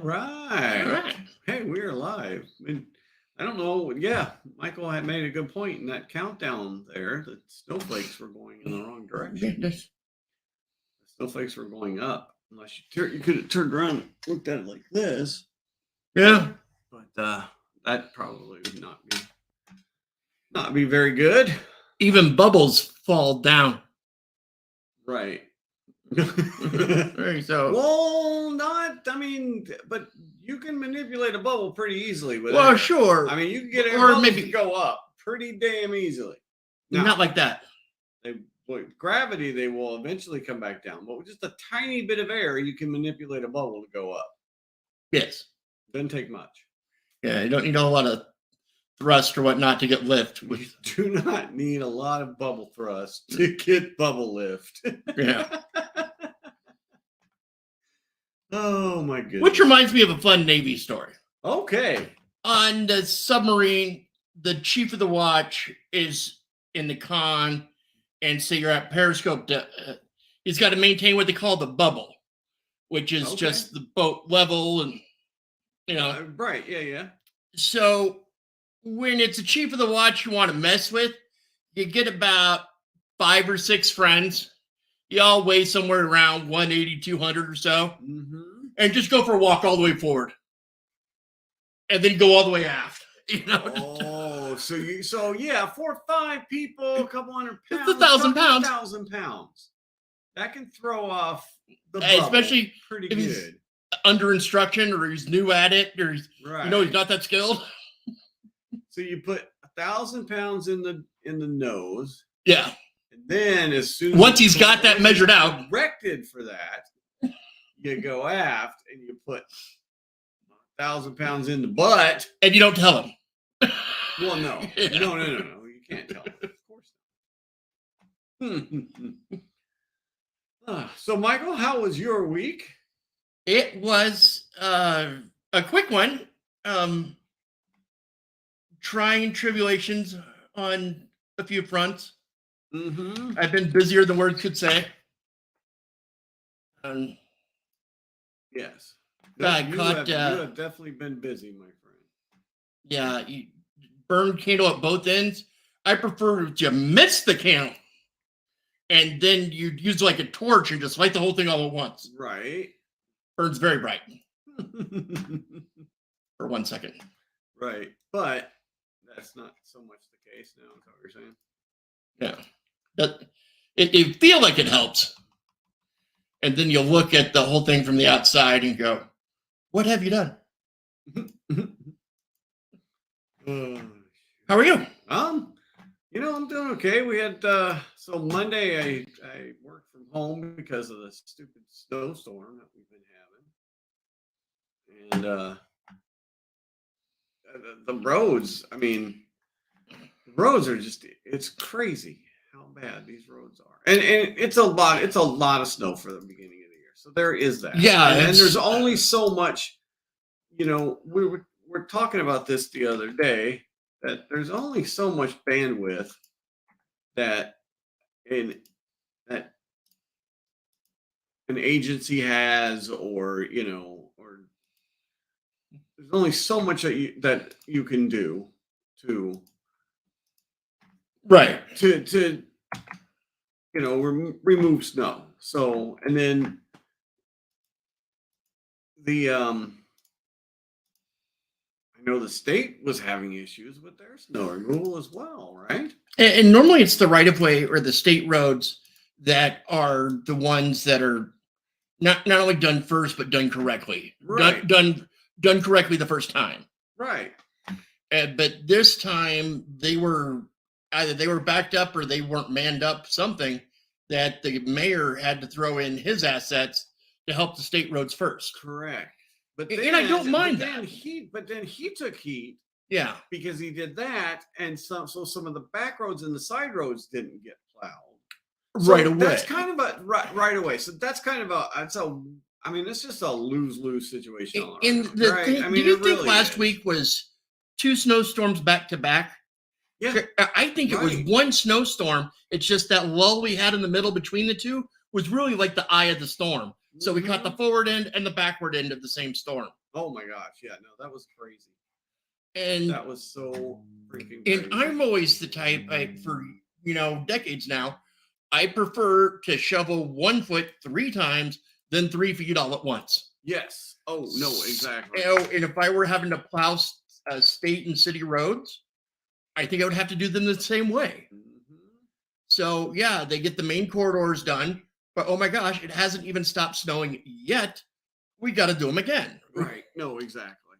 right. All right. Hey, we're live. I don't know. Yeah, Michael had made a good point in that countdown there. The snowflakes were going in the wrong direction. The snowflakes were going up. Unless you could have turned around and looked at it like this. Yeah. But that probably would not be very good. Even bubbles fall down. Right. So but you can manipulate a bubble pretty easily with well, air. sure. I mean, you can get air bubbles to go up pretty damn easily. Now, not like that. With gravity, they will eventually come back down. But with just a tiny bit of air, you can manipulate a bubble to go up. Yes. Doesn't take much. Yeah, you don't need a lot of thrust or whatnot to get lift. You do not need a lot of bubble thrust to get bubble lift. Yeah. Oh my goodness. Which reminds me of a fun Navy story. Okay. On the submarine, the chief of the watch is in the con, and so you're at periscope. He's got to maintain what they call the bubble, which is just the boat level, and right. Yeah. So when it's a chief of the watch you want to mess with, you get about 5 or 6 friends. You all weigh somewhere around 180, 200 or so. Mm-hmm. And just go for a walk all the way forward. And then go all the way aft. Oh, so 4 or 5 people, a couple hundred pounds. It's 1,000 pounds. 1,000 pounds. That can throw off the bubble especially pretty if good. He's under instruction, or he's new at it, or he's not that skilled. So you put 1,000 pounds in the nose. Yeah. And then as soon as once he's got that measured out, corrected for that, you go aft and you put 1,000 pounds in the butt. And you don't tell him. Well, no. Yeah. No. You can't tell him. Of course. So, Michael, how was your week? It was a quick one. Trying tribulations on a few fronts. Mm-hmm. I've been busier than words could say. Yes. You have definitely been busy, my friend. Yeah, you burn candle at both ends. I prefer to miss the candle, and then you use like a torch and just light the whole thing all at once. Right. Burns very bright for 1 second. Right, but that's not so much the case now. Is that what you're saying? Yeah, you feel like it helps, and then you'll look at the whole thing from the outside and go, "What have you done?" How are you? I'm doing okay. We had so Monday I worked from home because of the stupid snowstorm that we've been having, and the roads. I mean, the roads are just—it's crazy how bad these roads are, and it's a lot. It's a lot of snow for the beginning of the year, so there is that. Yeah, and there's only so much. We're talking about this the other day, that there's only so much bandwidth that an agency has, or there's only so much that you can do to remove snow. So, and then I know the state was having issues with their snow removal as well, right? And normally it's the right-of-way or the state roads that are the ones that are not only done first, but done correctly. Right. Done correctly the first time. Right. But this time they were backed up or they weren't manned up, something that the mayor had to throw in his assets to help the state roads first. Correct. And I don't mind that. But then he took heat. Yeah. Because he did that, and some of the back roads and the side roads didn't get plowed right away. That's kind of a right away. So that's kind of it's just a lose-lose situation. Do you think last week was 2 snowstorms back to back? Yeah. I think it was one snowstorm. It's just that lull we had in the middle between the two was really like the eye of the storm. So we caught the forward end and the backward end of the same storm. Oh my gosh, yeah, no, that was crazy. And That was so freaking crazy. And I'm always the type, for decades now, I prefer to shovel 1 foot 3 times than 3 feet all at once. Yes. Oh no, exactly. And if I were having to plow state and city roads, I think I would have to do them the same way. So yeah, they get the main corridors done, but oh my gosh, it hasn't even stopped snowing yet. We got to do them again. Right. No, exactly.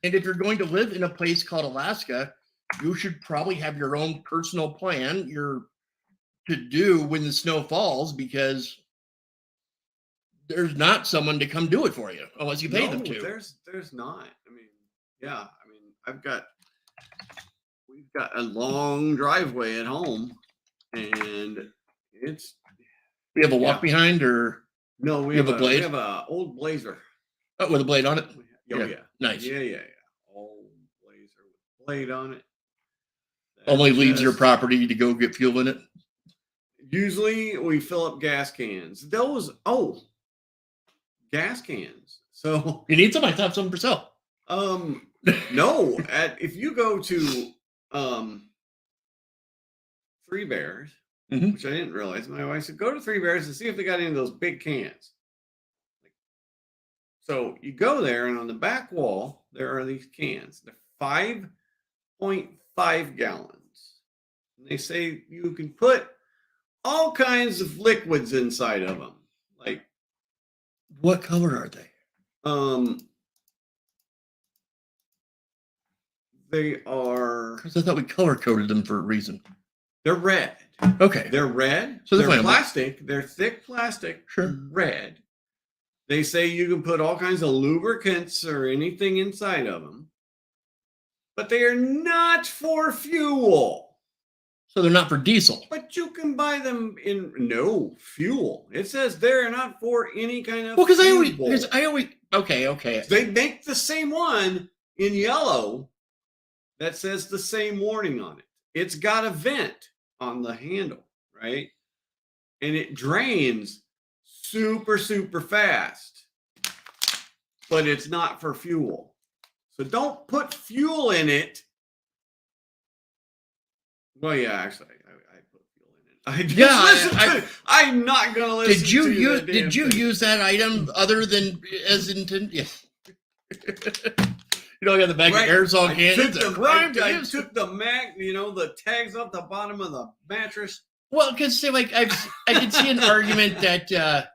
And if you're going to live in a place called Alaska, you should probably have your own personal plan to do when the snow falls, because there's not someone to come do it for you unless you pay them to. There's not. I mean, yeah. I mean, we've got a long driveway at home, and it's. We have a walk behind, or no? We have a blade. We have a old Blazer. Oh, with a blade on it. Oh yeah. Nice. Yeah. Old Blazer with blade on it. Only leaves your property to go get fuel in it. Usually we fill up gas cans. Gas cans. So you need some? I have some for sale. No. If you go to Three Bears, which I didn't realize, my wife said, go to Three Bears and see if they got any of those big cans. So you go there, and on the back wall there are these cans. They're 5.5 gallons. And they say you can put all kinds of liquids inside of them. Like, what color are they? They are. Because I thought we color coded them for a reason. They're red. Okay. They're red. So they're plastic. They're thick plastic. Sure. Red. They say you can put all kinds of lubricants or anything inside of them, but they are not for fuel. So they're not for diesel. But you can buy them in fuel. It says they're not for any kind of. Well, because I always. Okay. They make the same one in yellow that says the same warning on it. It's got a vent on the handle, right? And it drains super, super fast, but it's not for fuel. So don't put fuel in it. Well, yeah, actually, I put fuel in it. I'm not going to listen to you. Did you use that item other than as intended? Yes. You know, you got the bag of aerosol cans. I took the the tags off the bottom of the mattress. Well, because I can see an argument that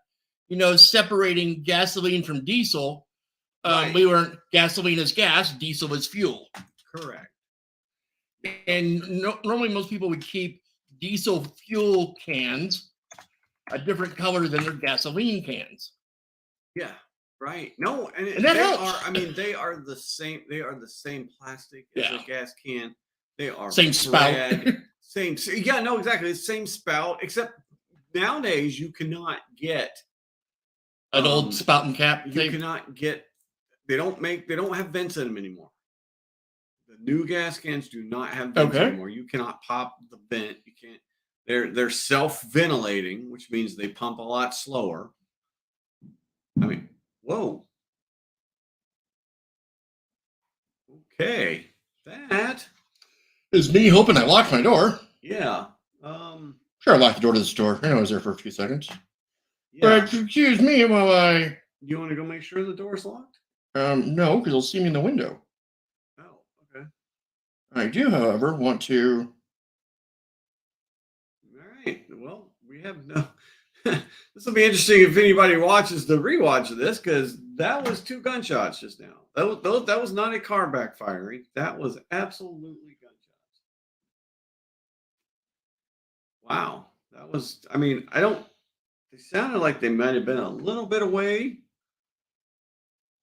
separating gasoline from diesel. Right. We weren't. Gasoline is gas, diesel is fuel. Correct. And normally most people would keep diesel fuel cans a different color than their gasoline cans. Yeah. Right. No, and that helps. They are the same. They are the same plastic as a gas can. They are same spout. Same. Yeah. No. Exactly. The same spout. Except nowadays you cannot get an old spout and cap. You cannot get. They don't have vents in them anymore. The new gas cans do not have vents anymore. You cannot pop the vent. You can't. They're self-ventilating, which means they pump a lot slower. I mean. Whoa. Okay. That is me hoping I locked my door. Yeah. Sure, I locked the door to the store. I was there for a few seconds. Yeah. But excuse me while I. You want to go make sure the door's locked? No, because they'll see me in the window. Oh, okay. I do, however, want to. All right. Well, we have no. This will be interesting if anybody watches the rewatch of this, because that was 2 gunshots just now. That was not a car backfiring. That was absolutely gunshots. Wow. That was. I mean, They sounded like they might have been a little bit away,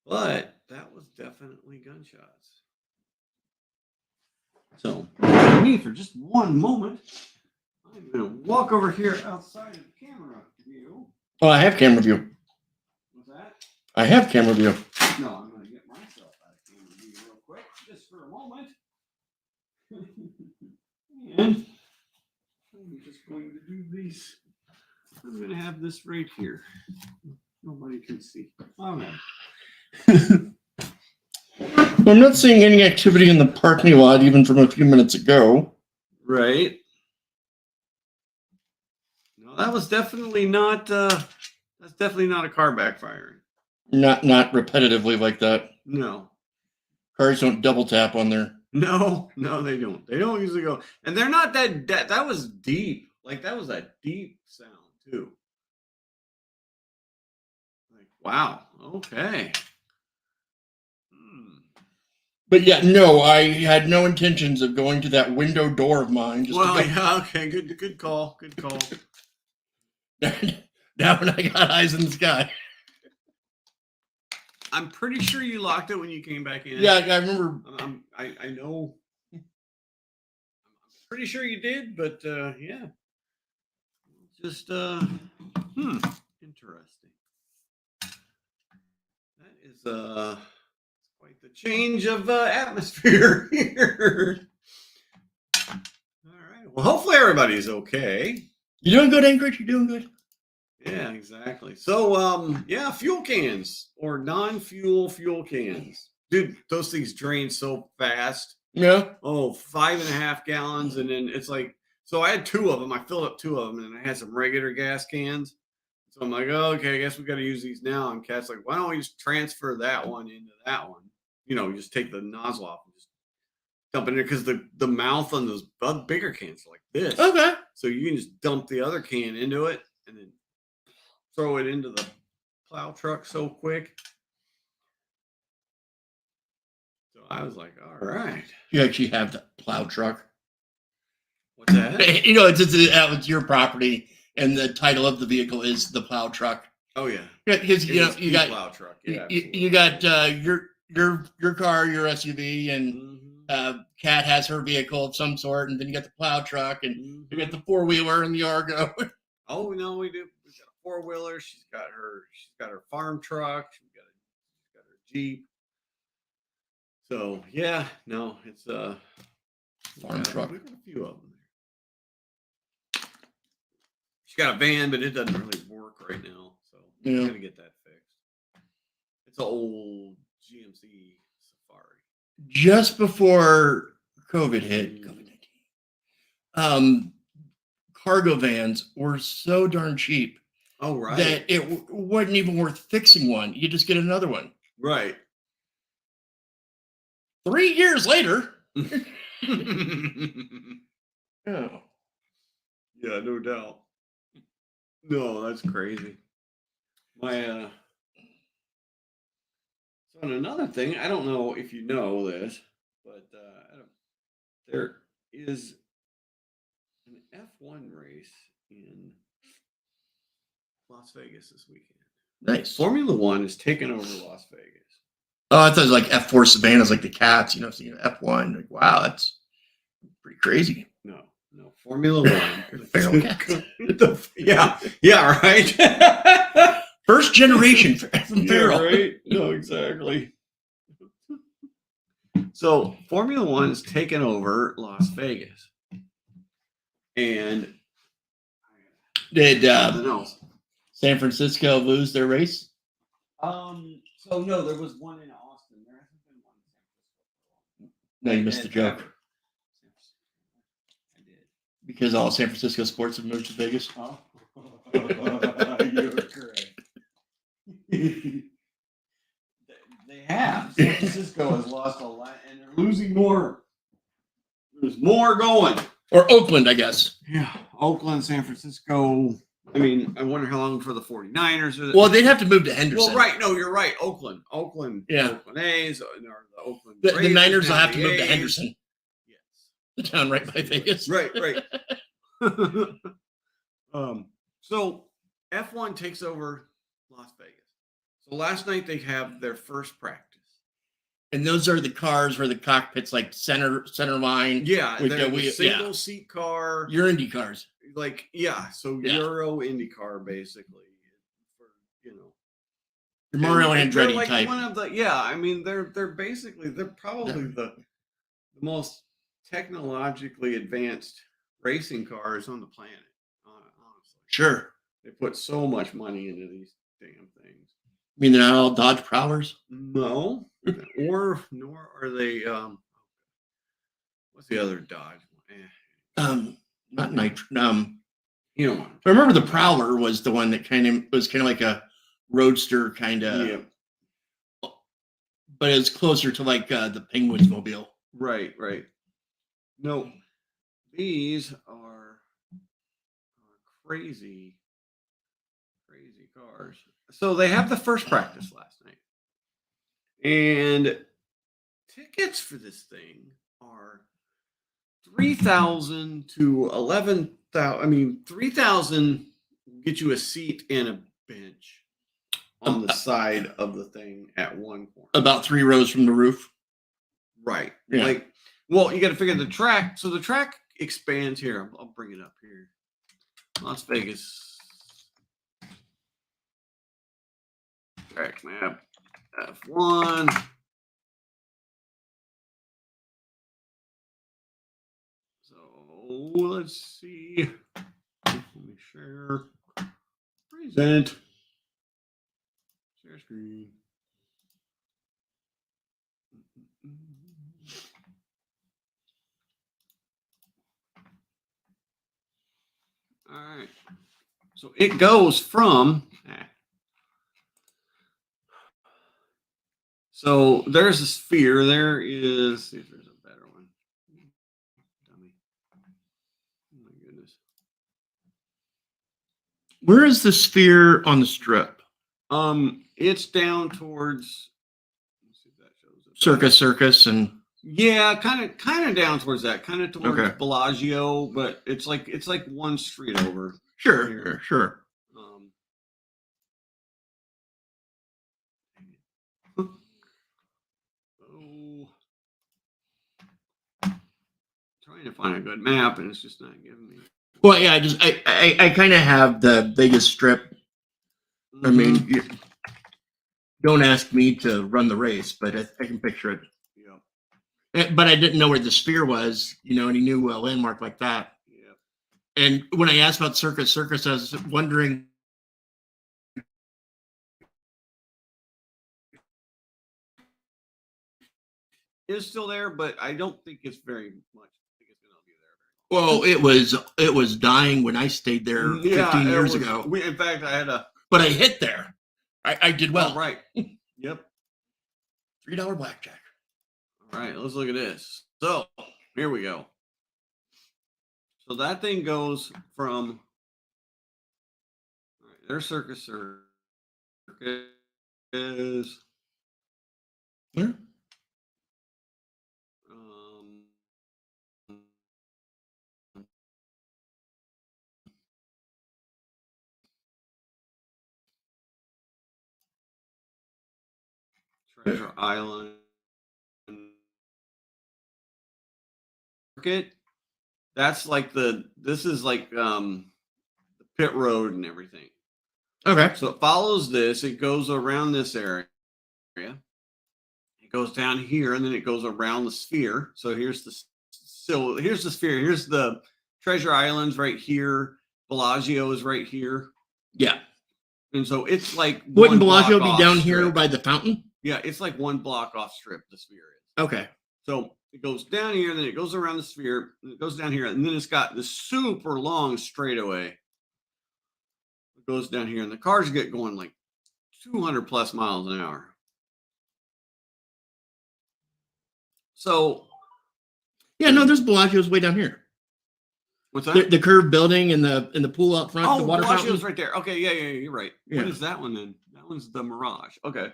but that was definitely gunshots. So, me for just one moment. I'm going to walk over here outside of the camera view. Oh, I have camera view. What's that? I have camera view. No, I'm going to get myself out of camera view real quick, just for a moment. And I'm just going to do these. I'm going to have this right here. Nobody can see. All right. I'm not seeing any activity in the parking lot, even from a few minutes ago. Right. No, that was definitely not. That's definitely not a car backfiring. Not repetitively like that. No. Cars don't double tap on there. No, they don't. They don't usually go, and they're not that. That was deep. Like that was a deep sound too. Like wow. Okay. But yeah, no, I had no intentions of going to that window door of mine. Just well, yeah, okay, good call. Now when I got eyes in the sky. I'm pretty sure you locked it when you came back in. Yeah, I remember. I know. I'm pretty sure you did, but yeah, just interesting. That is quite the change of atmosphere here. All right. Well, hopefully everybody's okay. You doing good, Anchorage? You doing good? Yeah, exactly. So, yeah, fuel cans or non-fuel fuel cans. Dude, those things drain so fast. Yeah. Oh, 5.5 gallons. And then it's like, so I had 2 of them. I filled up 2 of them and I had some regular gas cans. So I'm like, oh, okay, I guess we got to use these now. And Kat's like, why don't we just transfer that one into that one? You know, just take the nozzle off and just dump it in there because the mouth on those bigger cans are like this. Okay. So you can just dump the other can into it and then throw it into the plow truck so quick. So I was like, all right. You actually have the plow truck. What's that? You know, it's your property, and the title of the vehicle is the plow truck. Oh yeah. Because you got plow truck. Yeah. You got your car, your SUV, and Kat has her vehicle of some sort, and then you got the plow truck, and you got the 4-wheeler and the Argo. Oh no, we do. We got a 4-wheeler. She's got her farm truck. She's got her Jeep. So yeah, no, it's farm truck. We've got a few of them there. She's got a van, but it doesn't really work right now. So we gotta get that fixed. It's an old GMC Safari. Just before COVID hit, COVID-19, cargo vans were so darn cheap. Oh, right. That it wasn't even worth fixing one. You just get another one. Right. 3 years later. Oh. Yeah, no doubt. No, that's crazy. So on another thing, I don't know if you know this, but there is an F1 race in Las Vegas this weekend. Nice. Formula One is taking over Las Vegas. Oh, I thought it was like F4 Savannah's like the Cats, you know, so F1. Like, wow, that's pretty crazy. No, Formula One. Feral Cats. Yeah, right. First generation from Feral. Yeah, right? No, exactly. So Formula One is taking over Las Vegas. And did San Francisco lose their race? So no, there was one in Austin. There hasn't been one in San Francisco. No, you missed the joke. I did. Because all San Francisco sports have moved to Vegas. Oh. You're correct. They have. San Francisco has lost a lot, and they're losing more. There's more going. Or Oakland, I guess. Yeah, Oakland, San Francisco. I mean, I wonder how long for the 49ers. Well, they'd have to move to Henderson. Well, right. No, you're right. Oakland. Yeah. Oakland A's. Or the Oakland The Niners will have to move A's. to Henderson. Yes. The town right by Vegas. Right. So F1 takes over Las Vegas. So last night they have their first practice. And those are the cars where the cockpit's like center line. Yeah, with they're a single seat car. Your Indy cars. Like, yeah, so Euro Indy car basically. For, your Mario Andretti like type. One of the I mean they're probably the most technologically advanced racing cars on the planet, honestly. Sure. They put so much money into these damn things. I mean, they're not all Dodge Prowlers? No. or nor are they. What's the other Dodge? Not nitro. You know, I remember the Prowler was the one that was kind of like a roadster kind of. yeah, But it's closer to like the Penguins mobile. right. No, these are crazy cars. So they have the first practice last night, and tickets for this thing are 3,000 to 11,000. I mean, 3,000 get you a seat and a bench on the side of the thing at one corner. About 3 rows from the roof. Right. Yeah. Like, well, you got to figure the track. So the track expands here. I'll bring it up here. Las Vegas track map F1. So let's see. Let me share. Present. Share screen. All right. So it goes from. So there's a sphere. There is. See if there's a better one. Dummy. Oh my goodness. Where is the sphere on the strip? It's down towards. Let's see if that shows up. Circus, and yeah, kind of down towards that, kind of towards Okay. Bellagio, but it's like one street over. Sure. Trying to find a good map, and it's just not giving me. Well, yeah, I kind of have the Vegas Strip. I mean, don't ask me to run the race, but I can picture it. Yeah. But I didn't know where the sphere was, and he knew a landmark like that. Yeah. And when I asked about Circus, I was wondering. It's still there, but I don't think it's very much. I think it's gonna be there. Well, it was dying when I stayed there 15 years ago. In fact, I had a. But I hit there. I did well. Oh, right. Yep. $3 blackjack. All right, let's look at this. So here we go. So that thing goes from. All right, there's Circus is. Where? Treasure Island Market. That's like this is like the pit road and everything. Okay. So it follows this, it goes around this area. It goes down here and then it goes around the sphere. So here's the sphere. Here's the Treasure Islands right here. Bellagio is right here. Yeah. And so it's like wouldn't Bellagio be down here by the fountain? Yeah, it's like one block off strip, the sphere is. Okay. So it goes down here, and then it goes around the sphere, and it goes down here, and then it's got this super long straightaway. It goes down here, and the cars get going like 200 plus miles an hour. So, yeah, no, there's Bellagio's way down here. What's that? The curved building and the pool out front, the water Bellagio's fountain. right there. Okay, yeah, you're right. Yeah. What is that one then? That one's the Mirage. Okay,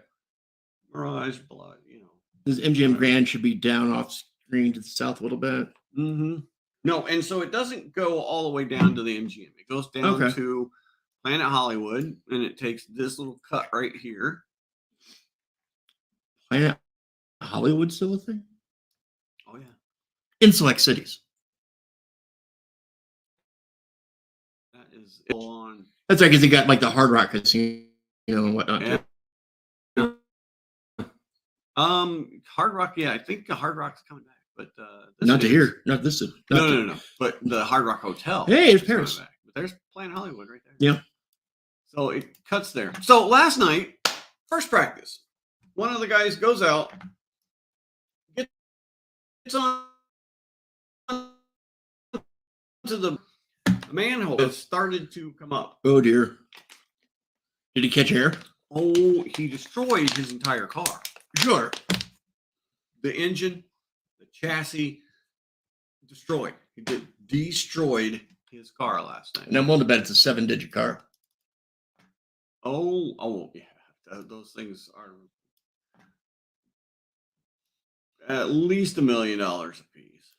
Mirage, Bellagio. This MGM Grand should be down off screen to the south a little bit. Mm-hmm. No, and so it doesn't go all the way down to the MGM. It goes down to Planet Hollywood, and it takes this little cut right here. Planet Hollywood still a thing? Oh yeah. In select cities. That is on. That's right, because they got like the Hard Rock Casino and whatnot. Yeah. Hard Rock, yeah, I think the Hard Rock's coming back, but not to here, not this. No. But the Hard Rock Hotel. Hey, it's Paris. But there's Planet Hollywood right there. Yeah. So it cuts there. So last night, first practice, one of the guys goes out It's on to the manhole. It started to come up. Oh dear. Did he catch air? Oh, he destroyed his entire car. Sure. The engine, the chassis, destroyed. He destroyed his car last night. And I'm willing to bet it's a 7-digit car. Oh, yeah. Those things are at least $1 million a piece.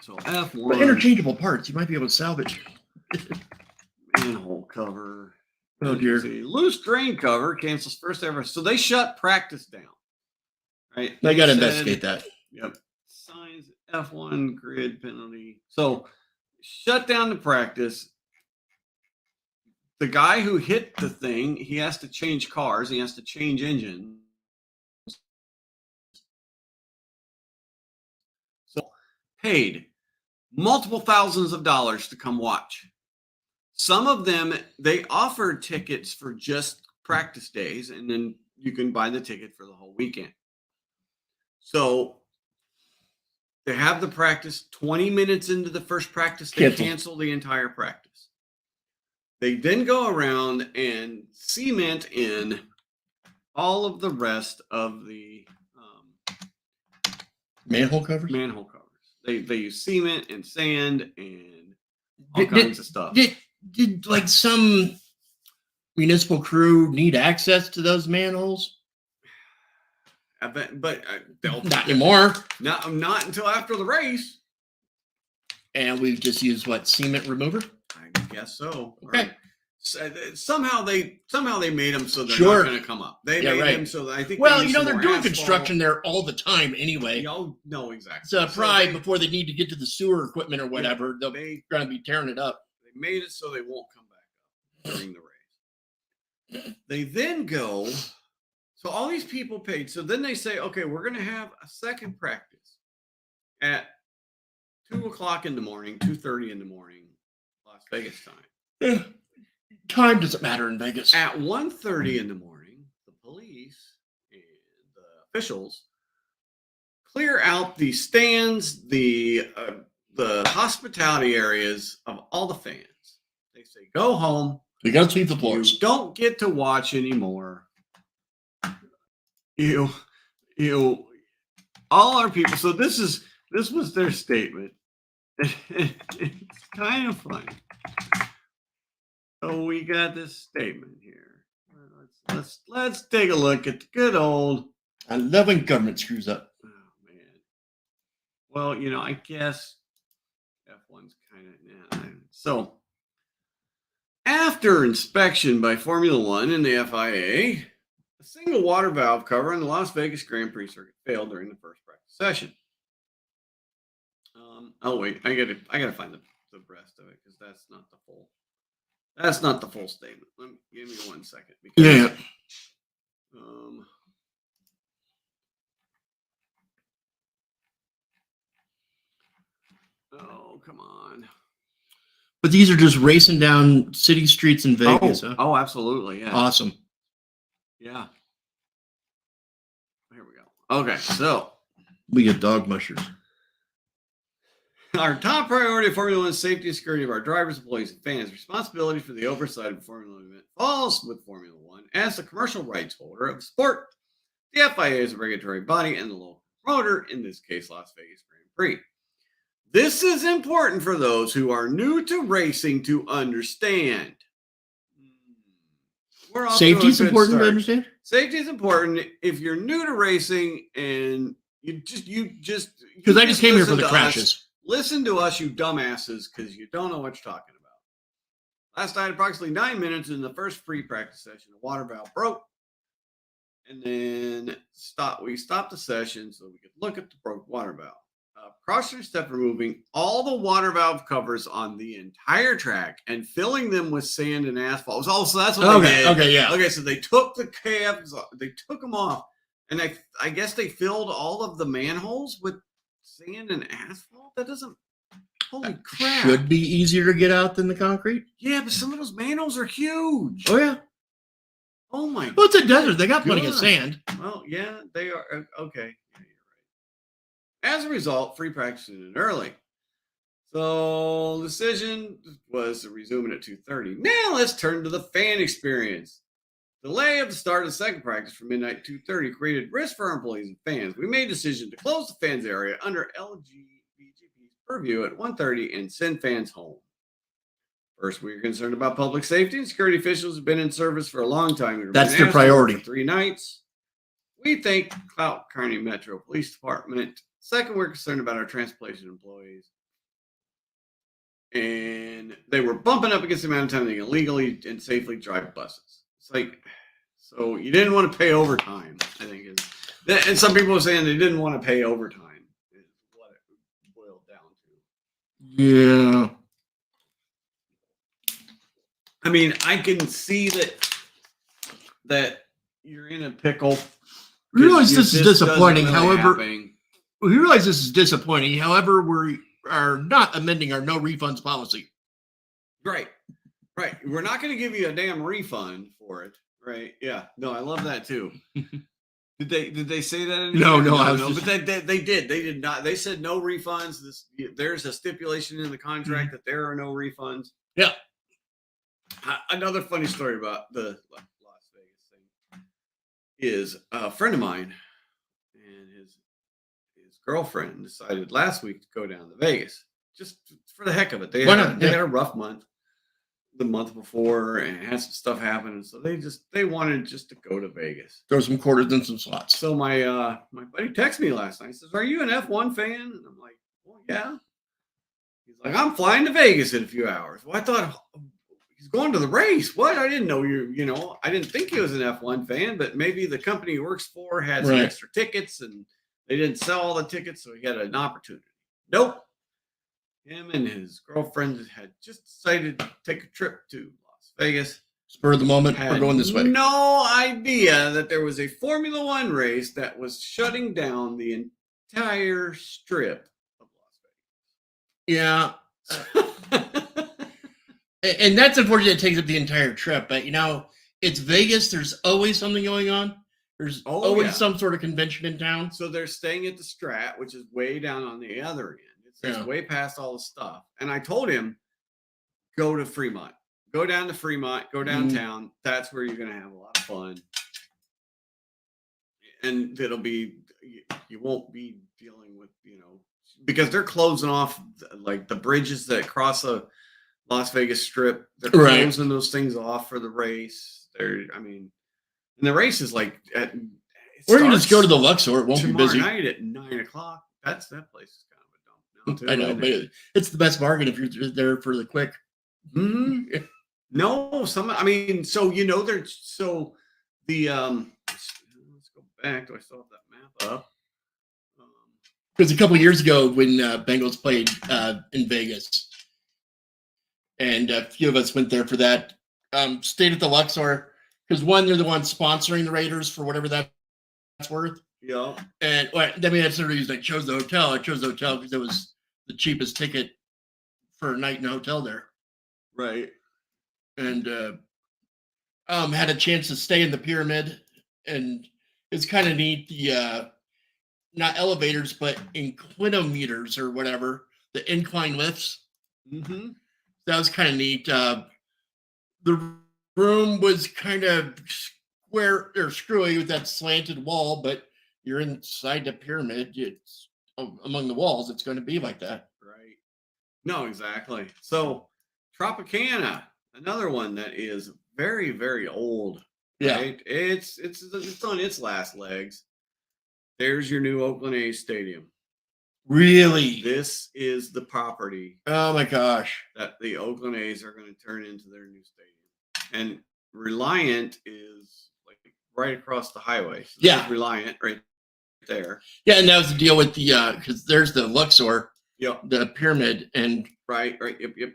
So F1. But interchangeable parts, you might be able to salvage. Manhole cover. Oh dear. Loose drain cover cancels first ever. So they shut practice down. Right? They got to investigate that. Yep. Signs F1 grid penalty. So shut down the practice. The guy who hit the thing, he has to change cars. He has to change engines. So paid multiple thousands of dollars to come watch. Some of them, they offered tickets for just practice days, and then you can buy the ticket for the whole weekend. So they have the practice. 20 minutes into the first practice, they cancel the entire practice. They then go around and cement in all of the rest of the manhole covers. They use cement and sand and all kinds of stuff. Did like some municipal crew need access to those manholes? But not anymore. Not until after the race. And we've just used what, cement remover? I guess so. Okay. Somehow they made them so they're not going to come up. They made them so that I think. Well, they're doing construction there all the time anyway. No, exactly. So probably before they need to get to the sewer equipment or whatever, they're going to be tearing it up. They made it so they won't come back up during the race. They then go. So all these people paid. So then they say, okay, we're going to have a second practice at 2:00 in the morning, 2:30 in the morning, Las Vegas time. Time doesn't matter in Vegas. At 1:30 in the morning, the police and the officials clear out the stands, the hospitality areas of all the fans. They say, go home. You got to sweep the floors. You don't get to watch anymore. You, all our people. So this was their statement. It's kind of funny. So we got this statement here. Let's take a look at the good old. I love when government screws up. Oh man. Well, I guess F1's kind of so. After inspection by Formula One and the FIA, a single water valve cover on the Las Vegas Grand Prix circuit failed during the first practice session. Oh wait, I gotta find the rest of it because that's not the full. That's not the full statement. Give me 1 second. Because, oh, come on. But these are just racing down city streets in Vegas. Oh, absolutely. Yeah. Awesome. Yeah. Here we go. Okay, so we get dog mushers. Our top priority of Formula One is safety and security of our drivers, employees, and fans. Responsibility for the oversight of the Formula One event falls with Formula One as the commercial rights holder of the sport. The FIA is a regulatory body and the local promoter, in this case, Las Vegas Grand Prix. This is important for those who are new to racing to understand. Safety is important to understand? Safety is important if you're new to racing and you just because I just came here for the crashes. Listen to us, you dumbasses, because you don't know what you're talking about. Last night, approximately 9 minutes in the first free practice session, the water valve broke. And then we stopped the session so we could look at the broke water valve. Precautionary step removing all the water valve covers on the entire track and filling them with sand and asphalt. Oh, so that's what they did. Okay, yeah. Okay, so they took the cabs, they took them off, and I guess they filled all of the manholes with sand and asphalt. That doesn't. Holy crap! Should be easier to get out than the concrete. Yeah, but some of those manholes are huge. Oh yeah. Oh my. Well, it's a desert. They got plenty of sand. Well, yeah, they are. Okay. Yeah, you're right. As a result, free practice ended early. So the decision was to resume it at 2:30. Now let's turn to the fan experience. Delay of the start of the second practice from midnight 2:30 created risk for our employees and fans. We made a decision to close the fans area under LGBT's purview at 1:30 and send fans home. First, we are concerned about public safety, and security officials have been in service for a long time. That's their priority. For 3 nights. We thank Clout County Metro Police Department. Second, we're concerned about our transportation employees. And they were bumping up against the amount of time they can legally and safely drive buses. It's like, so you didn't want to pay overtime, I think. And some people are saying they didn't want to pay overtime, is what it boiled down to. Yeah. I mean, I can see that you're in a pickle. We realize this is disappointing. Really However, happening. we realize this is disappointing. However, we are not amending our no refunds policy. Right. We're not going to give you a damn refund for it. Right. Yeah. No, I love that too. Did they say that? No. But they did. They did not. They said no refunds. There's a stipulation in the contract that there are no refunds. Yeah. Another funny story about the Las Vegas thing is a friend of mine and his girlfriend decided last week to go down to Vegas just for the heck of it. They had a rough month the month before and had some stuff happen, and so they wanted just to go to Vegas. Throw some quarters in some slots. So my buddy texted me last night. He says, "Are you an F1 fan?" And I'm like, "Well, yeah." He's like, "I'm flying to Vegas in a few hours." Well, I thought, he's going to the race. What? I didn't know I didn't think he was an F1 fan, but maybe the company he works for had some extra tickets and they didn't sell all the tickets, so he had an opportunity. Nope. Him and his girlfriend had just decided to take a trip to Las Vegas. Spur of the moment, we're going this way. No idea that there was a Formula One race that was shutting down the entire strip of Las Vegas. Yeah. And that's unfortunate. It takes up the entire trip, but it's Vegas. There's always something going on. There's always some sort of convention in town. So they're staying at the Strat, which is way down on the other end. It's way past all the stuff. And I told him, go to Fremont. Go down to Fremont. Go downtown. Mm-hmm. That's where you're going to have a lot of fun. And you won't be dealing with, because they're closing off like the bridges that cross the Las Vegas Strip. They're closing those things off for the race. And the race is like or you just go to the Luxor. It won't be busy. Tomorrow night at 9:00. That place is kind of a dump now too. I know, but it's the best bargain if you're there for the quick. Mm-hmm. No, so the let's go back. Do I still have that map up? Because a couple of years ago when Bengals played in Vegas, and a few of us went there for that, stayed at the Luxor. Because one, they're the ones sponsoring the Raiders for whatever that's worth. Yeah. And then we had some reason I chose the hotel. I chose the hotel because it was the cheapest ticket for a night in a hotel there. Right. And had a chance to stay in the pyramid, and it's kind of neat. The not elevators, but inclinometers or whatever, the incline lifts. Mm-hmm. That was kind of neat. The room was kind of square or screwy with that slanted wall, but you're inside the pyramid. It's among the walls. It's going to be like that. Right. No, exactly. So Tropicana, another one that is very, very old. Right? Yeah. It's on its last legs. There's your new Oakland A's stadium. Really? This is the property. Oh my gosh. That the Oakland A's are going to turn into their new stadium. And Reliant is like right across the highway. So yeah. Reliant right there. Yeah, and that was the deal with the because there's the Luxor, the pyramid, and right, yep.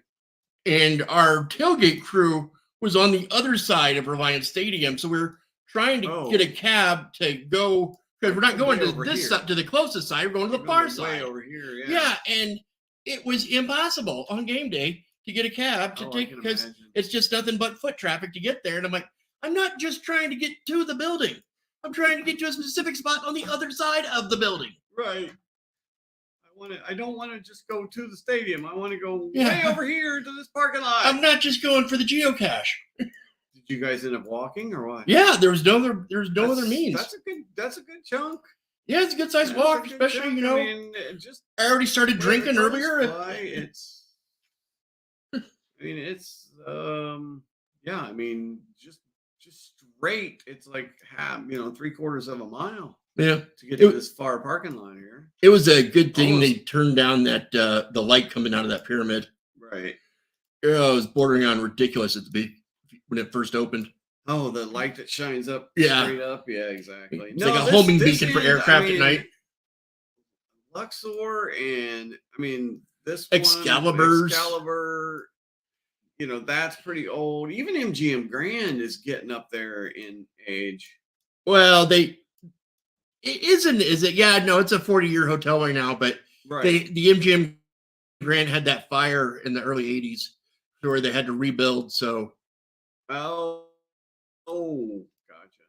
And our tailgate crew was on the other side of Reliant Stadium, so we're trying to get a cab to go because we're not going to this side, to the closest side. We're going to the far side. Way over here, yeah, and it was impossible on game day to get a cab to take because it's just nothing but foot traffic to get there. And I'm like, I'm not just trying to get to the building. I'm trying to get to a specific spot on the other side of the building. Right. I don't want to just go to the stadium. I want to go Yeah. way over here to this parking lot. I'm not just going for the geocache. Did you guys end up walking or what? Yeah, there's no other means. That's a good chunk. Yeah, it's a good sized That's a walk, good especially chunk. you know. I mean, I already started drinking where the earlier. crows fly, it's. I mean, it's yeah. I mean, just straight. It's like half, 3/4 of a mile Yeah, to get to this far parking lot here. it was a good thing Almost. they turned down that the light coming out of that pyramid. Right. Yeah, it was bordering on ridiculous at the when it first opened. Oh, the light that shines up Yeah. straight up. Yeah, exactly. It's like a homing beacon for aircraft at night. Luxor and I mean this Excalibur. That's pretty old. Even MGM Grand is getting up there in age. Well, is it? Yeah, no, it's a 40-year hotel right now, but right. the MGM Grand had that fire in the early 80s where they had to rebuild. So oh, gotcha.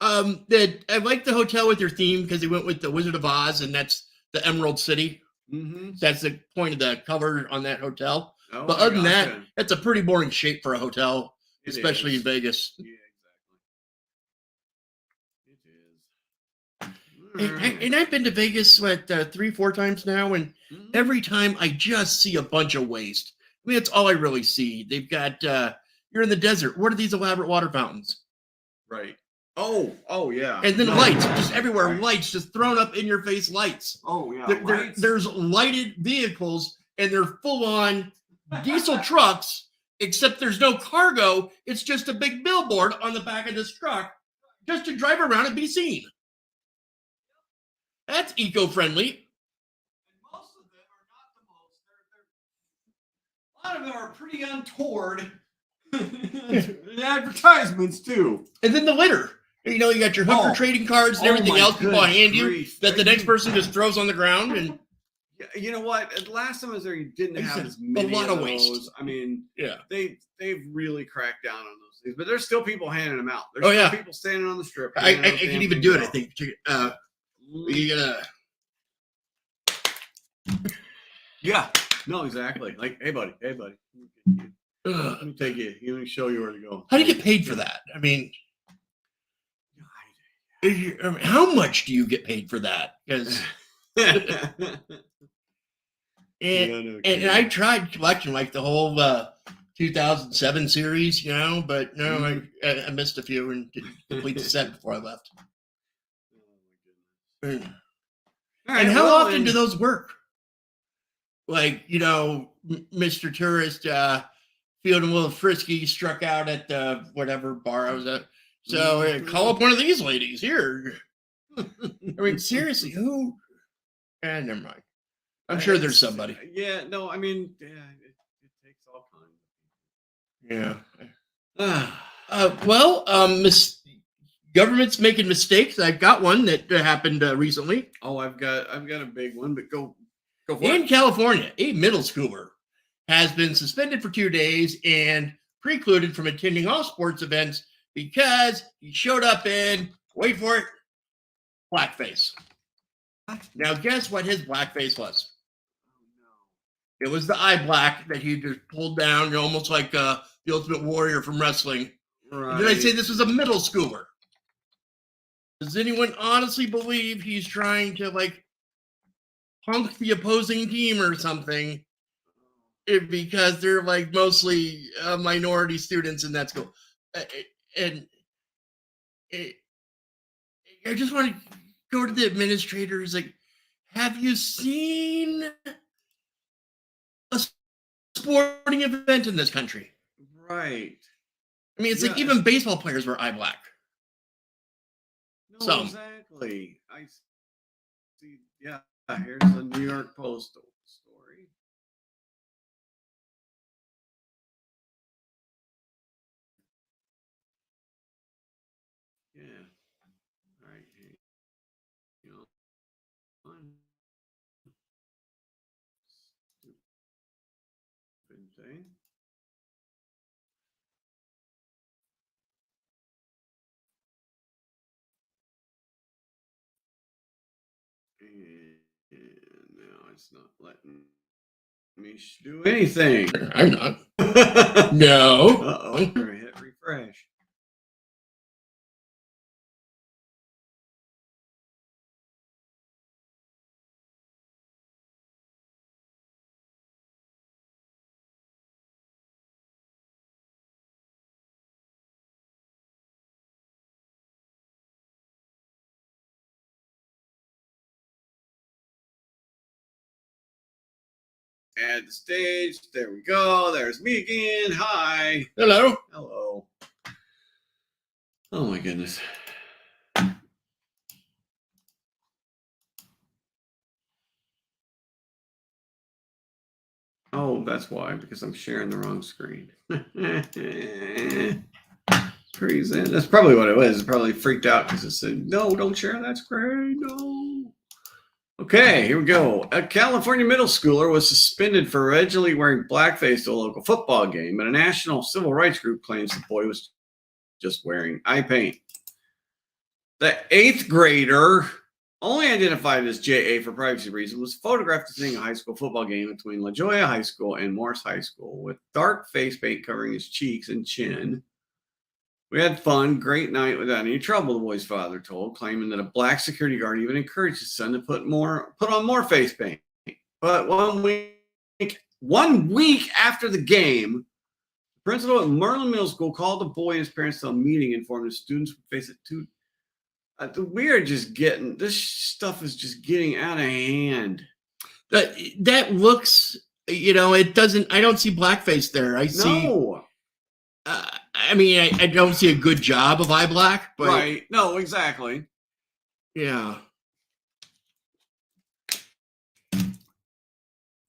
I like the hotel with your theme because they went with the Wizard of Oz, and that's the Emerald City. Mm-hmm. That's the point of the cover on that hotel. Oh, but other than that, that's a pretty boring shape for a hotel, especially in Vegas. Yeah, exactly. And I've been to Vegas 3-4 times now, and every time I just see a bunch of waste. I mean, that's all I really see. They've got you're in the desert. What are these elaborate water fountains? Right. Oh yeah. And then lights just everywhere. Right. Lights just thrown up in your face. Lights. Oh yeah. There's lighted vehicles, and they're full on diesel trucks. Except there's no cargo. It's just a big billboard on the back of this truck, just to drive around and be seen. That's eco-friendly. And most of them are not the most. A lot of them are pretty untoward. The advertisements too. And then the litter. You know, you got your hooker trading cards and everything else people hand you that the next person just throws on the ground. And you know what? The last time I was there, you didn't have as many of those. Waste. I mean, yeah, they've really cracked down on those things, but there's still people handing them out. There's still people standing on the strip. I can even do it. I think. You gotta. Yeah. No, exactly. Like, hey, buddy. Let me take you. Let me show you where to go. How do you get paid for that? I mean, how much do you get paid for that? Because and I tried collecting like the whole 2007 series, but no, I missed a few and didn't complete the set before I left. And how often do those work? Like, Mr. Tourist feeling a little frisky, struck out at the whatever bar I was at. So call up one of these ladies here. I mean, seriously, who? Never mind. I'm sure there's somebody. Yeah, no, I mean, it takes all kinds. Yeah. Government's making mistakes. I've got one that happened recently. Oh, I've got a big one, but go for it. In California, a middle schooler has been suspended for 2 days and precluded from attending all sports events because he showed up in, wait for it, blackface. Now, guess what his blackface was? It was the eye black that he just pulled down, almost like the Ultimate Warrior from wrestling. Right. Did I say this was a middle schooler? Does anyone honestly believe he's trying to punk the opposing team or something? Because they're mostly minority students in that school. And I just want to go to the administrators. Have you seen a sporting event in this country? Right. I mean, it's even baseball players wear eye black. No, exactly. I see. Yeah, here's the New York Post story. Yeah. All right. Stupid thing. And it's not letting me do anything. I'm not. No. Uh-oh. Hit refresh. Add the stage. There we go. There's me again. Hi. Hello. Hello. Oh my goodness. Oh, that's why, because I'm sharing the wrong screen. Present. That's probably what it was. It probably freaked out because it said, no, don't share that screen. No. Okay, here we go. A California middle schooler was suspended for allegedly wearing blackface to a local football game, but a national civil rights group claims the boy was just wearing eye paint. The 8th grader, only identified as JA for privacy reasons, was photographed attending a high school football game between La Jolla High School and Morris High School with dark face paint covering his cheeks and chin. We had fun, great night without any trouble, the boy's father told, claiming that a black security guard even encouraged his son to put on more face paint. But 1 week after the game, the principal at Merlin Middle School called the boy and his parents to a meeting, informed the students would face it too. We are just getting, this stuff is just getting out of hand. That looks, it doesn't, I don't see blackface there. I see. No. I mean, I don't see a good job of eye black, but. Right. No, exactly. Yeah.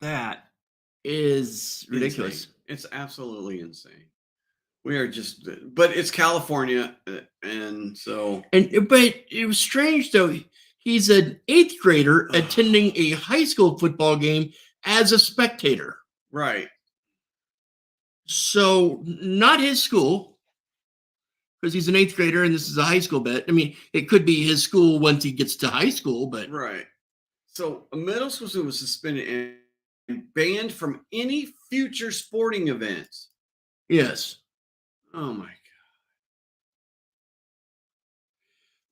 That is ridiculous. Insane. It's absolutely insane. We are just, but it's California, and so. But it was strange though. He's an 8th grader attending a high school football game as a spectator. Right. So not his school, because he's an 8th grader and this is a high school bet. I mean, it could be his school once he gets to high school, but. Right. So a middle school student was suspended and banned from any future sporting events. Yes. Oh my God.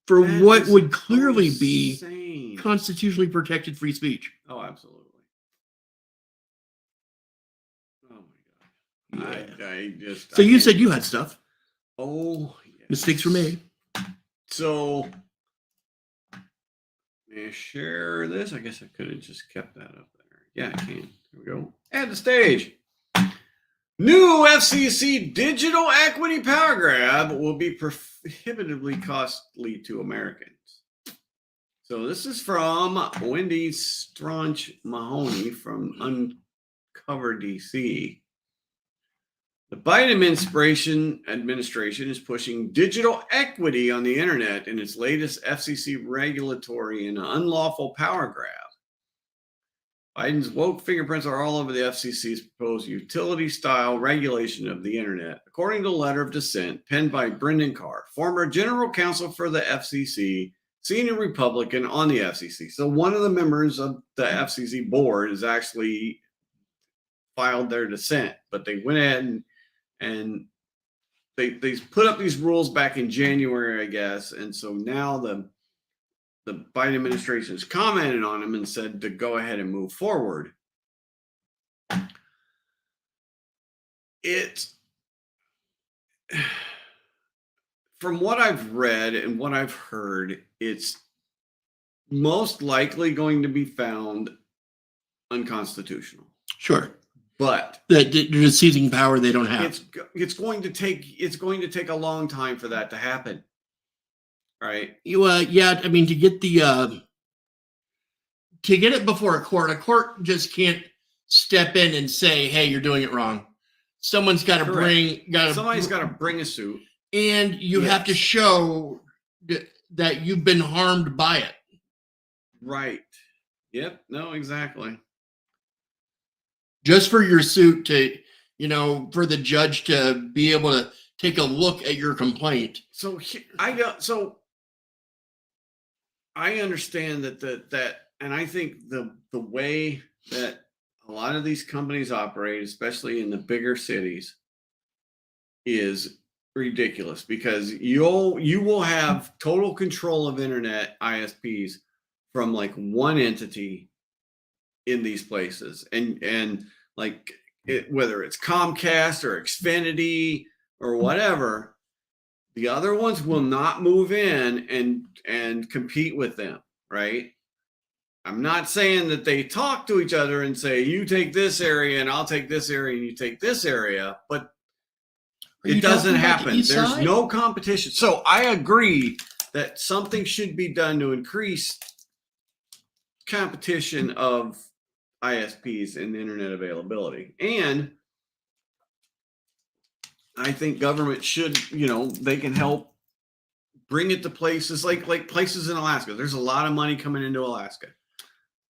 For That what is would clearly insane. be constitutionally protected free speech. Oh, absolutely. Oh my God. Yeah. I just. So you said you had stuff. Oh, yes. Mistakes were made. So, may I share this? I guess I could have just kept that up there. Yeah, I can. Here we go. Add the stage. New FCC digital equity power grab will be prohibitively costly to Americans. So this is from Wendy Straunch Mahoney from Uncover DC. The Biden administration is pushing digital equity on the internet in its latest FCC regulatory and unlawful power grab. Biden's woke fingerprints are all over the FCC's proposed utility-style regulation of the internet, according to a letter of dissent penned by Brendan Carr, former general counsel for the FCC, senior Republican on the FCC. So one of the members of the FCC board has actually filed their dissent, but they went ahead and they put up these rules back in January, I guess, and so now the Biden administration has commented on them and said to go ahead and move forward. It's, from what I've read and what I've heard, it's most likely going to be found unconstitutional. Sure. But the seizing power they don't have. It's going to take a long time for that to happen. Right. Yeah. I mean, to get it before a court just can't step in and say, "Hey, you're doing it wrong." Someone's got to somebody's got to bring a suit, and you have to show that you've been harmed by it. Right. Yep. No. Exactly. Just for your suit to, for the judge to be able to take a look at your complaint. So I understand that And I think the way that a lot of these companies operate, especially in the bigger cities, is ridiculous because you will have total control of internet ISPs from like one entity in these places, and like whether it's Comcast or Xfinity or whatever, the other ones will not move in and compete with them, right? I'm not saying that they talk to each other and say, you take this area and I'll take this area and you take this area, but it doesn't happen. There's no competition. So I agree that something should be done to increase competition of ISPs and internet availability. And I think government should, they can help bring it to places like places in Alaska. There's a lot of money coming into Alaska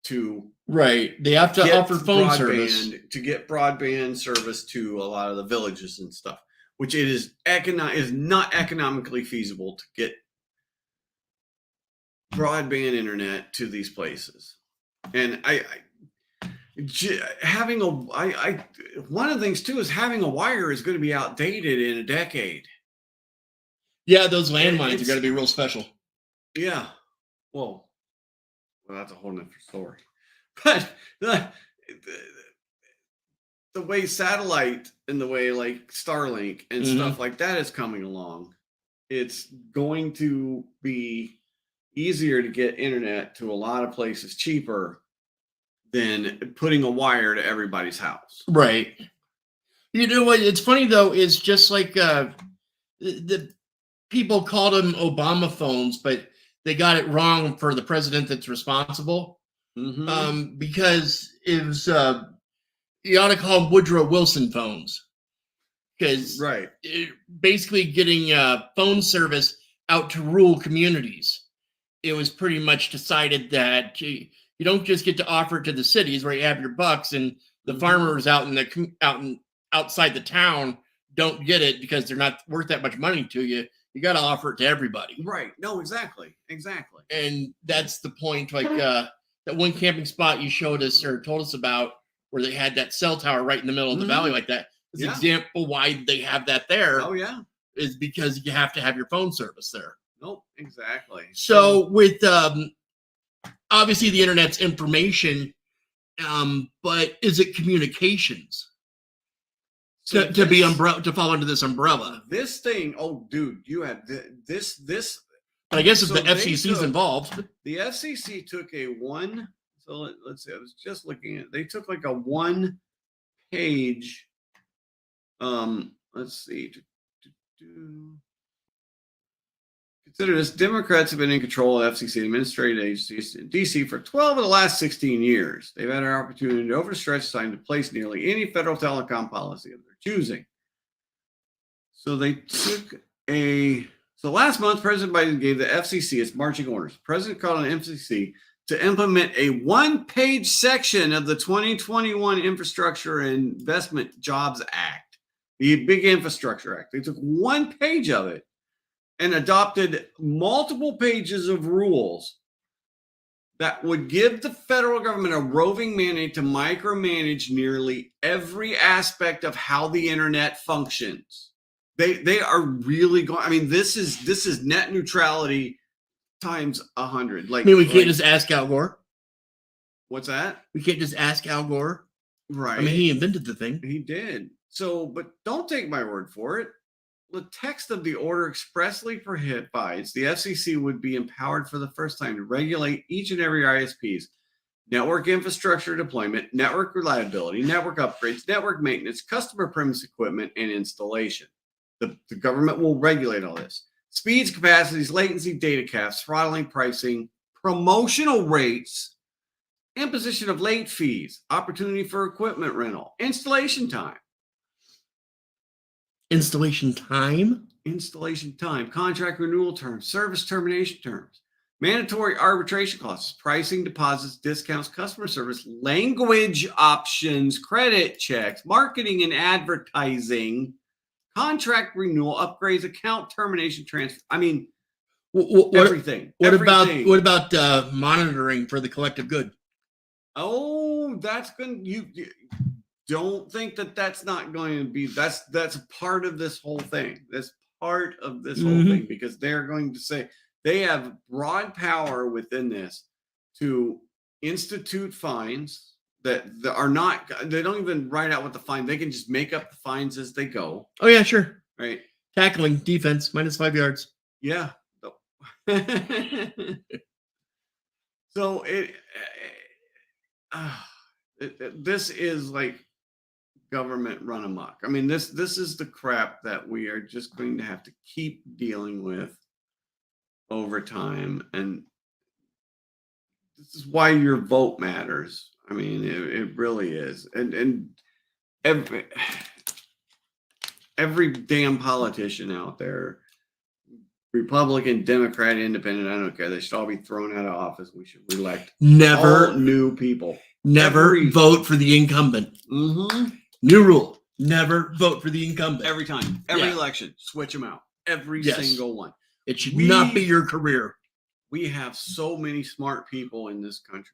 to they have to offer phone service to get broadband service to a lot of the villages and stuff, which it is not economically feasible to get broadband internet to these places. And one of the things too is having a wire is going to be outdated in a decade. Yeah, those landlines are going to be real special. Yeah. Well, that's a whole nother story. But the way satellite and the way like Starlink and stuff like that is coming along, it's going to be easier to get internet to a lot of places cheaper than putting a wire to everybody's house. Right. You know what? It's funny though, is just like the people called them Obama phones, but they got it wrong for the president that's responsible. Because it was you ought to call them Woodrow Wilson phones, because basically getting phone service out to rural communities, it was pretty much decided that you don't just get to offer it to the cities where you have your bucks, and the farmers outside the town don't get it because they're not worth that much money to you. You got to offer it to everybody. Right. No, exactly. And that's the point. Like that one camping spot you showed us or told us about, where they had that cell tower right in the middle of the valley like that. Is an example why they have that there. Oh yeah, is because you have to have your phone service there. Nope, exactly. So with obviously the internet's information, but is it communications? So to fall under this umbrella. This thing, oh dude, you had this. But I guess if the FCC's involved. The FCC took let's see, I was just looking at, they took like a 1-page, let's see. Consider this, Democrats have been in control of FCC administrative agencies in DC for 12 of the last 16 years. They've had an opportunity to overstretch time to place nearly any federal telecom policy of their choosing. So they took so last month, President Biden gave the FCC its marching orders. The president called on the FCC to implement a 1-page section of the 2021 Infrastructure and Investment Jobs Act, the big infrastructure act. They took 1 page of it and adopted multiple pages of rules that would give the federal government a roving mandate to micromanage nearly every aspect of how the internet functions. They are really going. I mean, this is net neutrality times 100. Like, we can't just ask Al Gore. What's that? We can't just ask Al Gore. Right. I mean, he invented the thing. He did. So, but don't take my word for it. The text of the order expressly provides the FCC would be empowered for the first time to regulate each and every ISP's network infrastructure deployment, network reliability, network upgrades, network maintenance, customer premise equipment, and installation. The government will regulate all this. Speeds, capacities, latency, data caps, throttling, pricing, promotional rates, imposition of late fees, opportunity for equipment rental, installation time. Installation time, contract renewal terms, service termination terms, mandatory arbitration clauses, pricing, deposits, discounts, customer service, language options, credit checks, marketing and advertising, contract renewal, upgrades, account termination, transfer. I mean, Everything. What Everything. about monitoring for the collective good? Oh, that's going you don't think that that's not going to be that's a part of this whole thing. That's part of this whole thing because they're going to say they have broad power within this to institute fines that are not they don't even write out what the fine, they can just make up the fines as they go. Oh yeah, sure. Right. Tackling defense -5 yards. Yeah. So this is like government run amok. I mean, this is the crap that we are just going to have to keep dealing with over time, and this is why your vote matters. I mean, it really is, and every damn politician out there, Republican, Democrat, Independent, I don't care. They should all be thrown out of office. We should elect all new people. Never vote for the incumbent. New rule: never vote for the incumbent. Every time, every election, switch them out. Every single one. It should not be your career. We have so many smart people in this country.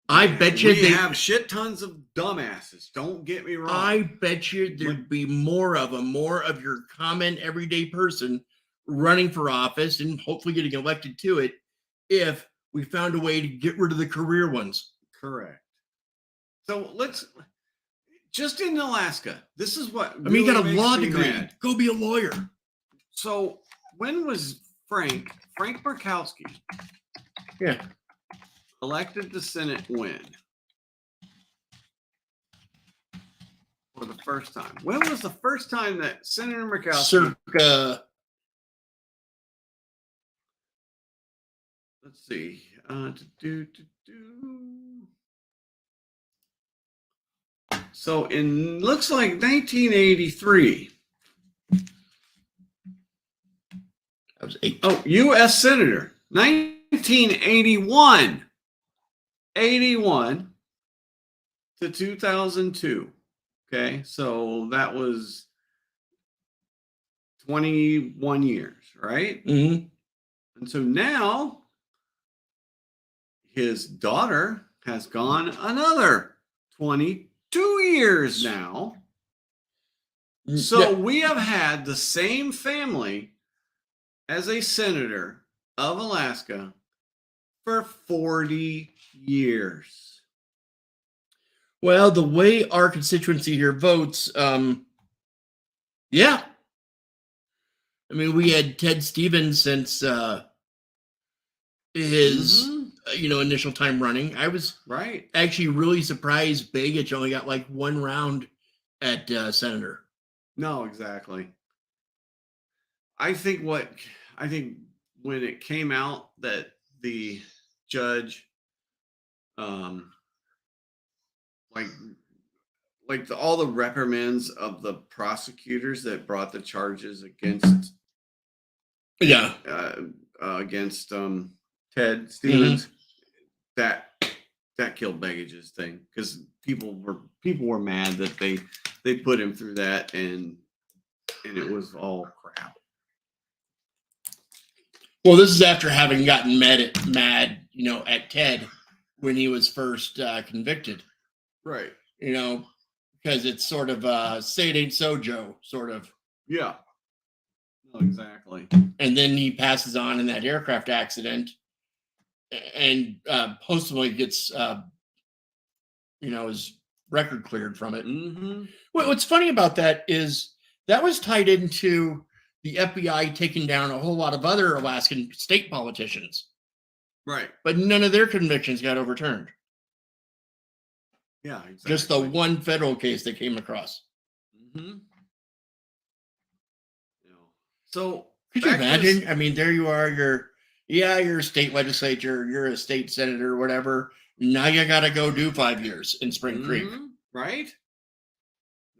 I bet you we have shit tons of dumbasses. Don't get me wrong. I bet you there'd be more of them, more of your common everyday person running for office and hopefully getting elected to it if we found a way to get rid of the career ones. Correct. So let's just in Alaska. This is what I mean, you got a law degree. Go be a lawyer. So when was Frank Murkowski? Yeah. Elected to Senate when? For the first time. When was the first time that Senator Murkowski? Let's see. So in looks like 1983. That was 8. Oh, U.S. Senator, 1981. 81 to 2002. Okay, so that was 21 years, right? Mm-hmm. And so now his daughter has gone another 22 years now. So we have had the same family as a senator of Alaska for 40 years. Well, the way our constituency here votes, yeah. I mean, we had Ted Stevens since his initial time running. I was actually really surprised Begich only got like one round at senator. No, exactly. I think when it came out that the judge all the reprimands of the prosecutors that brought the charges against against Ted Stevens, that killed Begich's thing, because people were mad that they put him through that, and it was all crap. Well, this is after having gotten mad at Ted when he was first convicted. Right. Because it's sort of say it ain't so, Joe, sort of. Yeah. No, exactly. And then he passes on in that aircraft accident and posthumously gets, his record cleared from it. Mm-hmm. What's funny about that is that was tied into the FBI taking down a whole lot of other Alaskan state politicians. Right. But none of their convictions got overturned. Yeah, exactly. Just the one federal case they came across. Mm-hmm. So could you imagine? I mean, there you are. You're a state legislature. You're a state senator, whatever. Now you got to go do 5 years in Spring Creek. Right?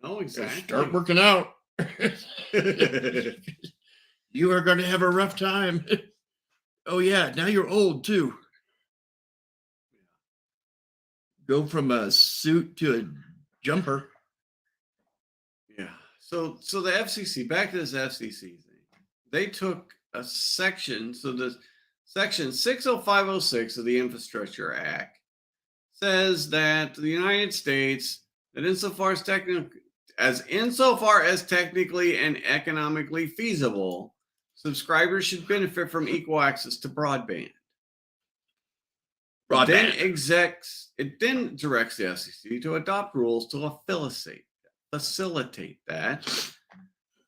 No, exactly. Start working out. You are going to have a rough time. Oh, yeah. Now you're old, too. Go from a suit to a jumper. Yeah. So the FCC, back to this FCC thing, they took a section. So the section 60506 of the Infrastructure Act says that the United States, that insofar as technically and economically feasible, subscribers should benefit from equal access to broadband. It then directs the FCC to adopt rules to facilitate that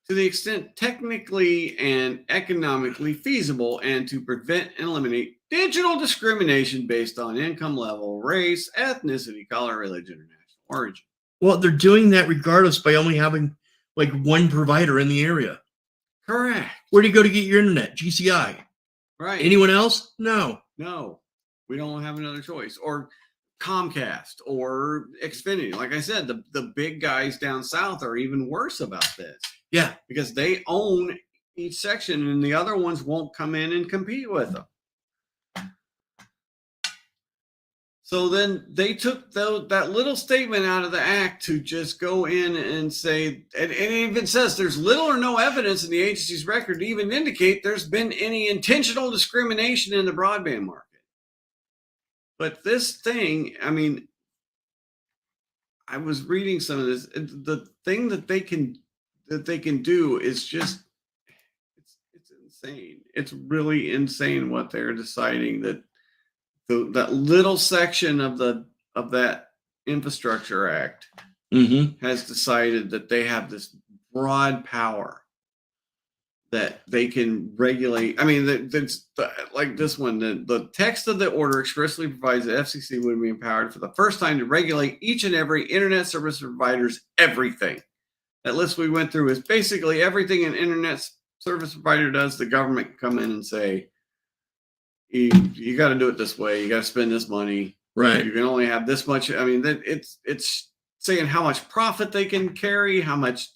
to the extent technically and economically feasible, and to prevent and eliminate digital discrimination based on income level, race, ethnicity, color, religion, or national origin. Well, they're doing that regardless by only having like one provider in the area. Correct. Where do you go to get your internet? GCI. Right. Anyone else? No. We don't have another choice. Or Comcast or Xfinity. Like I said, the big guys down south are even worse about this. Yeah. Because they own each section and the other ones won't come in and compete with them. So then they took that little statement out of the act to just go in and say, and it even says there's little or no evidence in the agency's record to even indicate there's been any intentional discrimination in the broadband market. But this thing, I mean, I was reading some of this. The thing that they can do is just, it's insane. It's really insane what they're deciding, that that little section of that Infrastructure Act has decided that they have this broad power that they can regulate. I mean, like this one, the text of the order expressly provides that FCC would be empowered for the first time to regulate each and every internet service provider's everything. That list we went through is basically everything an internet service provider does. The government can come in and say, you got to do it this way. You got to spend this money. Right. You can only have this much. I mean, it's saying how much profit they can carry, how much,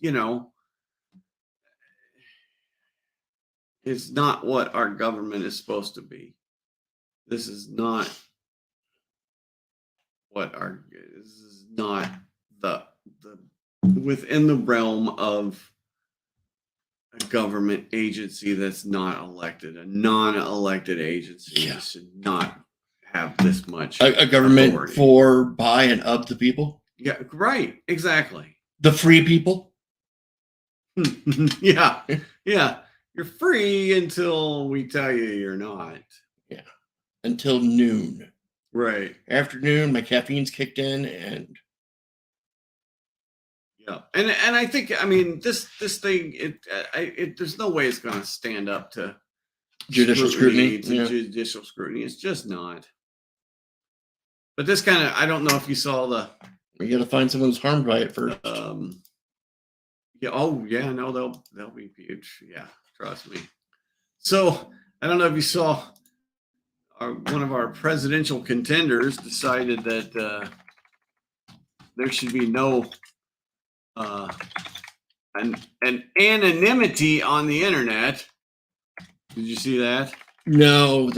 it's not what our government is supposed to be. This is not the within the realm of a government agency that's not elected. A non-elected agency should not have this much a government authority. For, by, and of the people. Yeah, right. Exactly. The free people. Yeah. You're free until we tell you you're not. Yeah. Until noon. Right. Afternoon, my caffeine's kicked in, and yeah. And I think, I mean, this thing, there's no way it's going to stand up to judicial scrutiny. Judicial scrutiny. It's just not. But this kind of, I don't know if you saw you got to find someone who's harmed by it first. Yeah. Oh, yeah. No, they'll be huge. Yeah. Trust me. So I don't know if you saw one of our presidential contenders decided that there should be no an anonymity on the internet. Did you see that? No,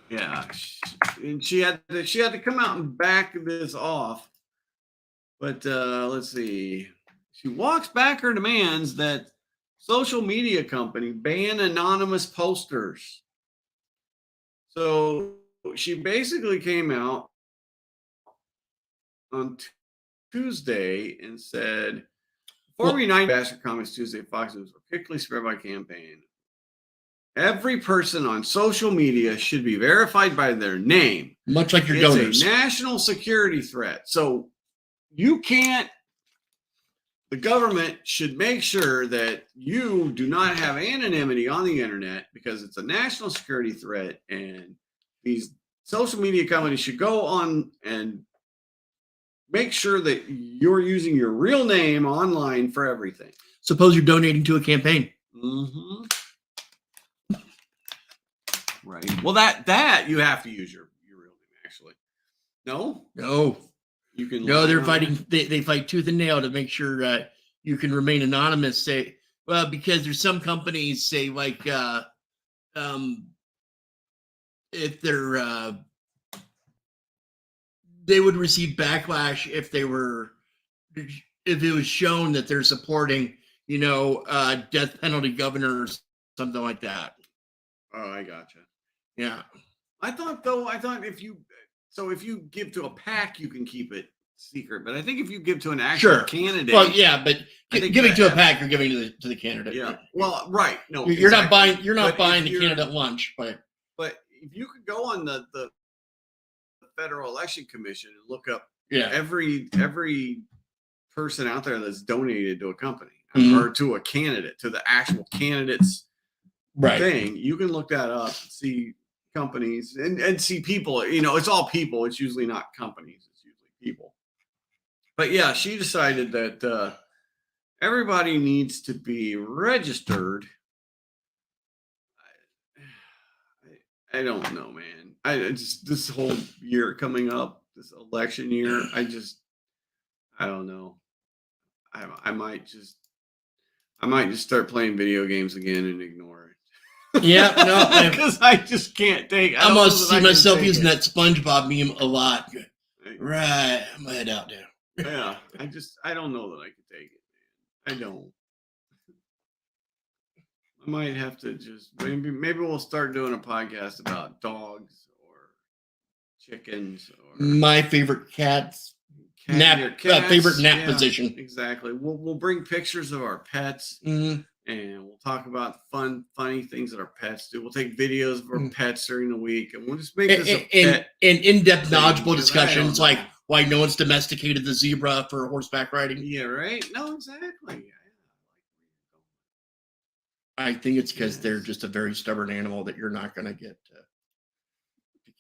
yeah, and she had to come out and back this off. But let's see. She walks back her demands that social media company ban anonymous posters. So she basically came out on Tuesday and said, before we unite Bastard Comments Tuesday, Fox News were quickly spread by campaign. Every person on social media should be verified by their name. Much like your donors. It's a national security threat. So you can't, the government should make sure that you do not have anonymity on the internet because it's a national security threat, and these social media companies should go on and make sure that you're using your real name online for everything. Suppose you're donating to a campaign. Mm-hmm. Right. Well, that you have to use your real name, actually. No. You can. No, they're fighting. They fight tooth and nail to make sure you can remain anonymous. Say, well, because there's some companies say like, if they're they would receive backlash if it was shown that they're supporting death penalty governor or something like that. Oh, I gotcha. Yeah. I thought if you give to a pack, you can keep it secret. But I think if you give to an actual candidate, well, yeah, but giving to a pack, you're giving to the candidate. Yeah. Well, right. No, you're not buying. You're not buying the candidate lunch, but if you could go on the Federal Election Commission and look up every person out there that's donated to a company or to a candidate, to the actual candidate's thing, you can look that up and see companies and see people. It's all people. It's usually not companies. It's usually people. But yeah, she decided that everybody needs to be registered. I don't know, man. I just, this whole year coming up, this election year, I don't know. I might just start playing video games again and ignore it. Yeah, no, because I just can't take. I'm gonna see myself using that SpongeBob meme a lot. Right, I'm gonna head out now. Yeah, I don't know that I can take it, man. I don't. I might have to just maybe we'll start doing a podcast about dogs or chickens or my favorite cats. Favorite nap position. Exactly. We'll bring pictures of our pets and we'll talk about funny things that our pets do. We'll take videos of our pets during the week and we'll just make this an in-depth knowledgeable discussions like why no one's domesticated the zebra for horseback riding. Yeah, right. No, exactly. I think it's because they're just a very stubborn animal that you're not going to get to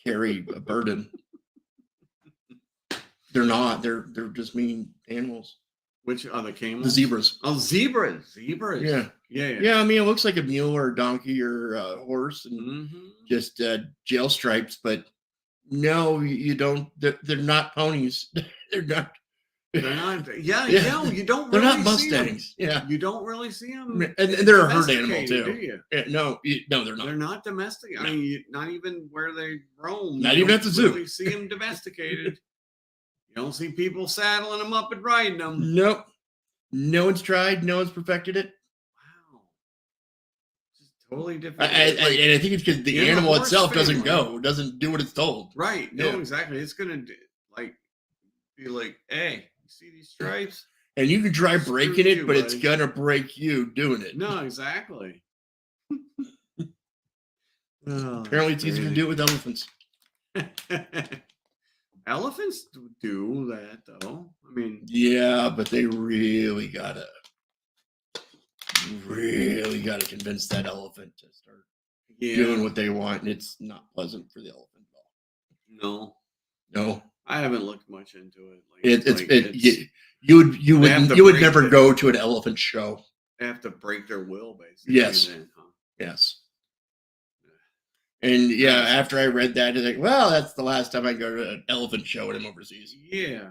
carry a burden. They're not. They're just mean animals. Which are the camels? The zebras. Oh, zebras. Yeah. I mean, it looks like a mule or a donkey or a horse and just jail stripes, but no, you don't. They're not ponies. They're not. Yeah. You don't. They're really not Mustangs. Yeah. You don't really see them. And they're a herd animal too. Do you? No, they're not. They're not domestic. I mean, not even where they roam. Not even at the zoo. You see them domesticated. You don't see people saddling them up and riding them. Nope. No one's tried. No one's perfected it. Wow. Just totally different. And I think it's because the animal itself doesn't do what it's told. Right. No, exactly. It's going to be like, hey, you see these stripes? And you can try breaking it, but it's going to break you doing it. No, exactly. Apparently it's easier to do it with elephants. Elephants do that, though. I mean, yeah, but they really gotta convince that elephant to start doing what they want, and it's not pleasant for the elephant at all. No, I haven't looked much into it. You would never go to an elephant show. They have to break their will, basically. Yes. Yes. And after I read that, it's like, well, that's the last time I go to an elephant show when I'm overseas. Yeah.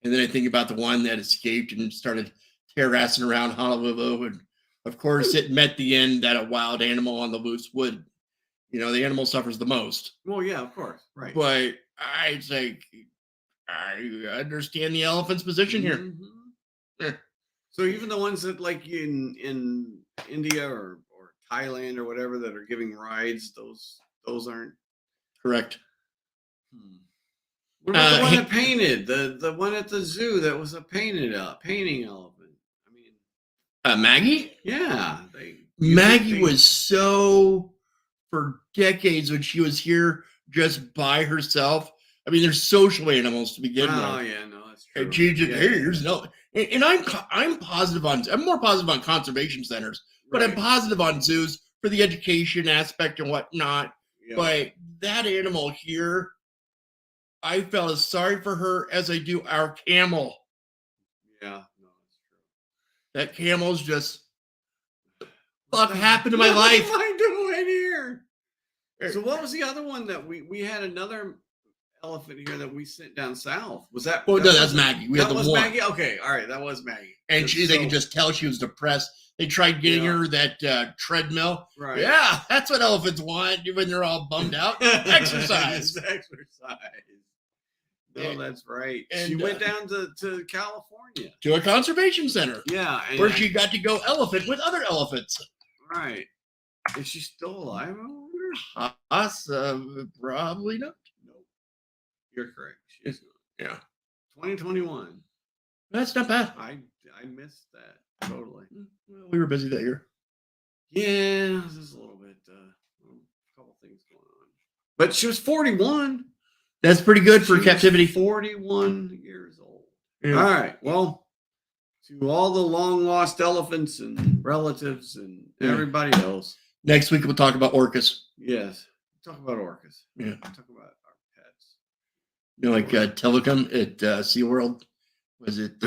And then I think about the one that escaped and started harassing around Honolulu. And of course, it met the end that a wild animal on the loose would. The animal suffers the most. Well, yeah, of course. Right. But I understand the elephant's position here. Yeah. So even the ones that like in India or Thailand or whatever that are giving rides, those aren't correct. What about the one that painted the one at the zoo that was a painting elephant? I mean, Maggie? Yeah, Maggie was so for decades when she was here just by herself. I mean, they're social animals to begin with. Oh yeah, no, that's true. And she just here's no, and I'm positive I'm more positive on conservation centers. But I'm positive on zoos for the education aspect and whatnot. Yeah. But that animal here, I felt as sorry for her as I do our camel. Yeah, no, that's true. That camel's just what happened to my life? What am I doing here? So what was the other one that we had another elephant here that we sent down south? Was that? Well, no, that's Maggie. We had the one. Maggie. Okay, all right, that was Maggie. And they could just tell she was depressed. They tried getting her that treadmill. Right. Yeah, that's what elephants want when they're all bummed out. Exercise. Exercise. No, that's right. And, She went down to California. To a conservation center. Yeah. Where she got to go elephant with other elephants. Right. Is she still alive? I wonder. Probably not. Nope. You're correct. She is not. Yeah. 2021. That's not bad. I missed that totally. Well, we were busy that year. Yeah, this is a little bit, a couple things going on. But she was 41. That's pretty good for She was captivity. 41 years old. Yeah. All right. Well, to all the long lost elephants and relatives and everybody else. Next week we'll talk about orcas. Yes. Talk about orcas. Yeah. Talk about our pets. You know, like Telecom at SeaWorld. Was it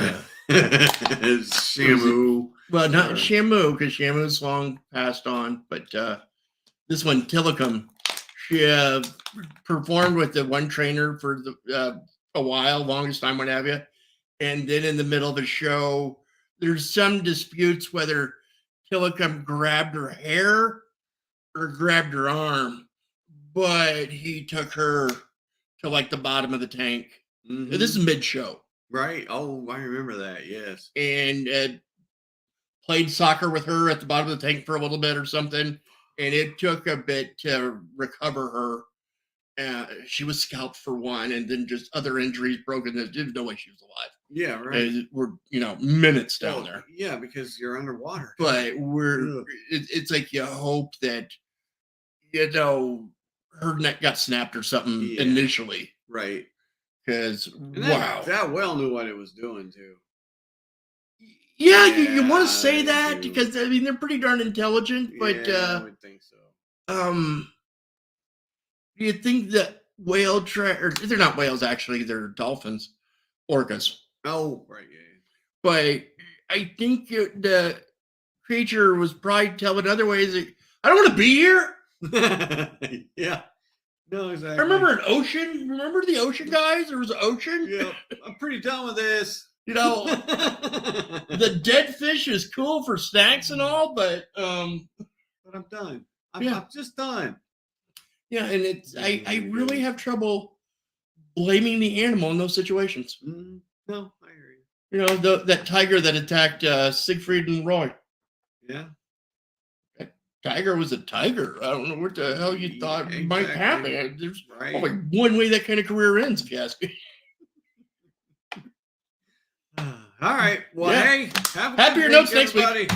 Shamu? Well, not Shamu, because Shamu's long passed on, but this one, Telecom, she performed with the one trainer for a while, longest time, what have you. And then in the middle of the show, there's some disputes whether Telecom grabbed her hair or grabbed her arm, but he took her to like the bottom of the tank. Mm-hmm. This is mid-show. Right. Oh, I remember that. Yes. And played soccer with her at the bottom of the tank for a little bit or something. And it took a bit to recover her. She was scalped for one, and then just other injuries, broken. There's no way she was alive. Yeah, right. We're minutes down there. Yeah, because you're underwater. But it's like you hope that her neck got snapped or something initially. Right. Because that whale knew what it was doing too. Yeah, you want to say that because they're pretty darn intelligent, but I would think so. Do you think that or they're not whales actually, they're dolphins, orcas. Oh, right, yeah. But I think the creature was probably telling other ways that I don't want to be here. Yeah. No, exactly. I remember an ocean. Remember the ocean guys? There was an ocean. Yeah, I'm pretty done with this. The dead fish is cool for snacks and all, but I'm done. I'm just done. Yeah, and I really have trouble blaming the animal in those situations. Mm-hmm. No, I hear you. That tiger that attacked Siegfried and Roy. Yeah. Tiger was a tiger. I don't know what the hell you thought might happen. There's only one way that kind of career ends, if you ask me. All right. Well, hey, have a happier notes next week.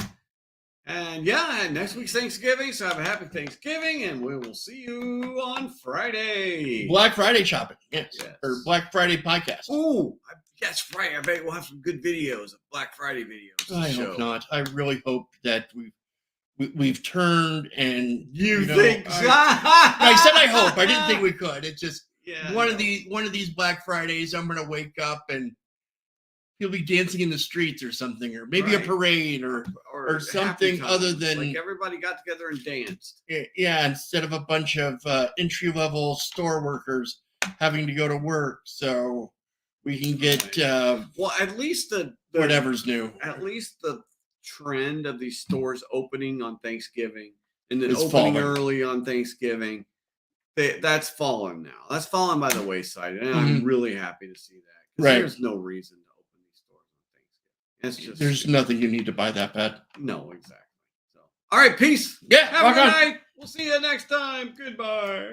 And next week's Thanksgiving. So have a happy Thanksgiving, and we will see you on Friday. Black Friday shopping, yes. Or Black Friday podcast. Oh, that's right. I bet we'll have some good videos of Black Friday videos. I hope not. I really hope that we've turned and you think so? I said I hope. I didn't think we could. It's just one of these Black Fridays I'm gonna wake up and he'll be dancing in the streets or something, or maybe a parade or something other than like everybody got together and danced. Yeah, instead of a bunch of entry-level store workers having to go to work, so we can get at least the whatever's new. At least the trend of these stores opening on Thanksgiving and then opening early on Thanksgiving, that's fallen now. That's fallen by the wayside, and I'm really happy to see that. Right. There's no reason to open these stores on Thanksgiving. It's just there's nothing you need to buy that bad. No, exactly. So, all right, peace. Yeah, have a good night. We'll see you next time. Goodbye.